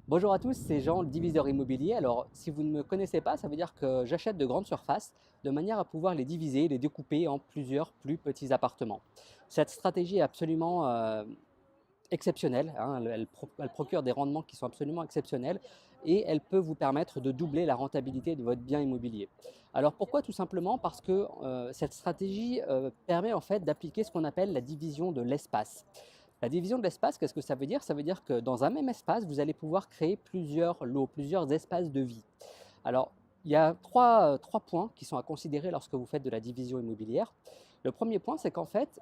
Bonjour à tous, c'est Jean, le diviseur immobilier. Alors, si vous ne me connaissez pas, ça veut dire que j'achète de grandes surfaces de manière à pouvoir les diviser, les découper en plusieurs plus petits appartements. Cette stratégie est absolument exceptionnelle, hein, elle procure des rendements qui sont absolument exceptionnels et elle peut vous permettre de doubler la rentabilité de votre bien immobilier. Alors pourquoi? Tout simplement parce que cette stratégie permet en fait d'appliquer ce qu'on appelle la division de l'espace. La division de l'espace, qu'est-ce que ça veut dire? Ça veut dire que dans un même espace, vous allez pouvoir créer plusieurs lots, plusieurs espaces de vie. Alors, il y a trois points qui sont à considérer lorsque vous faites de la division immobilière. Le premier point, c'est qu'en fait,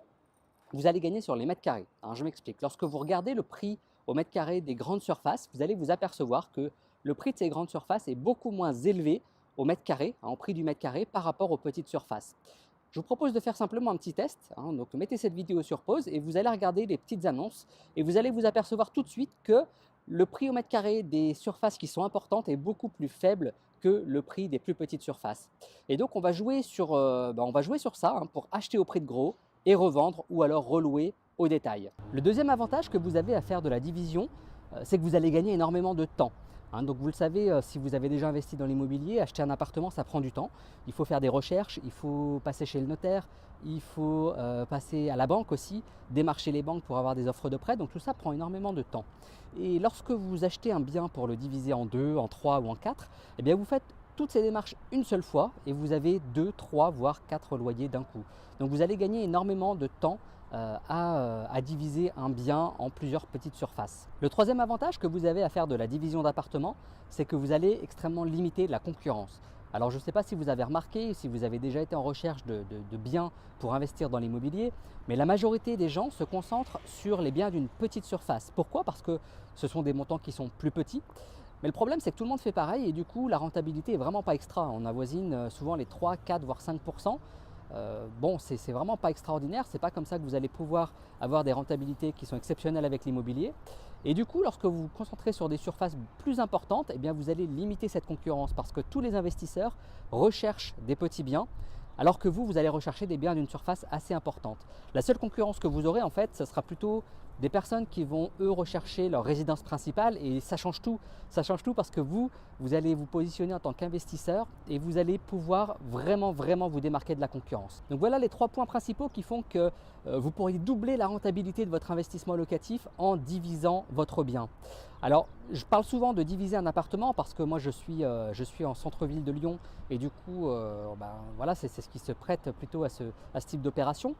vous allez gagner sur les mètres carrés. Alors, je m'explique. Lorsque vous regardez le prix au mètre carré des grandes surfaces, vous allez vous apercevoir que le prix de ces grandes surfaces est beaucoup moins élevé au mètre carré, hein, au prix du mètre carré, par rapport aux petites surfaces. Je vous propose de faire simplement un petit test, hein, donc mettez cette vidéo sur pause et vous allez regarder les petites annonces et vous allez vous apercevoir tout de suite que le prix au mètre carré des surfaces qui sont importantes est beaucoup plus faible que le prix des plus petites surfaces. Et donc on va jouer sur ça, hein, pour acheter au prix de gros et revendre ou alors relouer au détail. Le deuxième avantage que vous avez à faire de la division, c'est que vous allez gagner énormément de temps. Hein, donc vous le savez, si vous avez déjà investi dans l'immobilier, acheter un appartement, ça prend du temps. Il faut faire des recherches, il faut passer chez le notaire, il faut passer à la banque aussi, démarcher les banques pour avoir des offres de prêt. Donc tout ça prend énormément de temps. Et lorsque vous achetez un bien pour le diviser en deux, en trois ou en quatre, eh bien vous faites toutes ces démarches une seule fois et vous avez 2, 3, voire 4 loyers d'un coup. Donc vous allez gagner énormément de temps à diviser un bien en plusieurs petites surfaces. Le troisième avantage que vous avez à faire de la division d'appartements, c'est que vous allez extrêmement limiter la concurrence. Alors je ne sais pas si vous avez remarqué, si vous avez déjà été en recherche de biens pour investir dans l'immobilier, mais la majorité des gens se concentrent sur les biens d'une petite surface. Pourquoi? Parce que ce sont des montants qui sont plus petits. Mais le problème, c'est que tout le monde fait pareil et du coup, la rentabilité est vraiment pas extra. On avoisine souvent les 3, 4, voire 5%. Bon, c'est vraiment pas extraordinaire, c'est pas comme ça que vous allez pouvoir avoir des rentabilités qui sont exceptionnelles avec l'immobilier. Et du coup, lorsque vous vous concentrez sur des surfaces plus importantes, eh bien vous allez limiter cette concurrence parce que tous les investisseurs recherchent des petits biens, alors que vous allez rechercher des biens d'une surface assez importante. La seule concurrence que vous aurez, en fait, ce sera plutôt des personnes qui vont, eux, rechercher leur résidence principale et ça change tout. Ça change tout parce que vous allez vous positionner en tant qu'investisseur et vous allez pouvoir vraiment vous démarquer de la concurrence. Donc voilà les 3 points principaux qui font que vous pourriez doubler la rentabilité de votre investissement locatif en divisant votre bien. Alors, je parle souvent de diviser un appartement parce que moi je suis en centre-ville de Lyon et du coup, voilà, c'est ce qui se prête plutôt à ce type d'opération.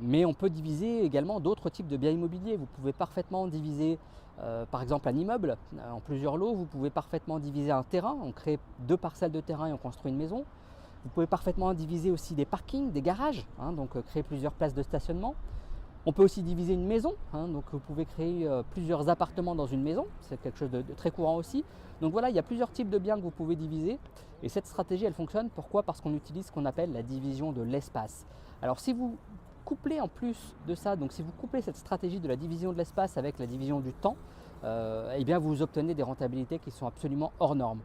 Mais on peut diviser également d'autres types de biens immobiliers. Vous pouvez parfaitement diviser par exemple un immeuble en plusieurs lots. Vous pouvez parfaitement diviser un terrain. On crée 2 parcelles de terrain et on construit une maison. Vous pouvez parfaitement diviser aussi des parkings, des garages, hein, donc créer plusieurs places de stationnement. On peut aussi diviser une maison, hein, donc vous pouvez créer plusieurs appartements dans une maison, c'est quelque chose de très courant aussi. Donc voilà, il y a plusieurs types de biens que vous pouvez diviser et cette stratégie elle fonctionne. Pourquoi? Parce qu'on utilise ce qu'on appelle la division de l'espace. Alors si vous couplez en plus de ça, donc si vous couplez cette stratégie de la division de l'espace avec la division du temps, eh bien vous obtenez des rentabilités qui sont absolument hors normes.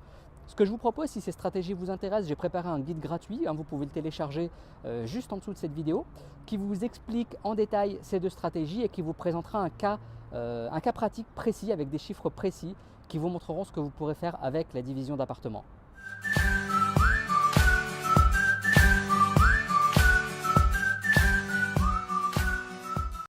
Ce que je vous propose, si ces stratégies vous intéressent, j'ai préparé un guide gratuit, hein, vous pouvez le télécharger juste en dessous de cette vidéo, qui vous explique en détail ces 2 stratégies et qui vous présentera un cas pratique précis avec des chiffres précis qui vous montreront ce que vous pourrez faire avec la division d'appartements.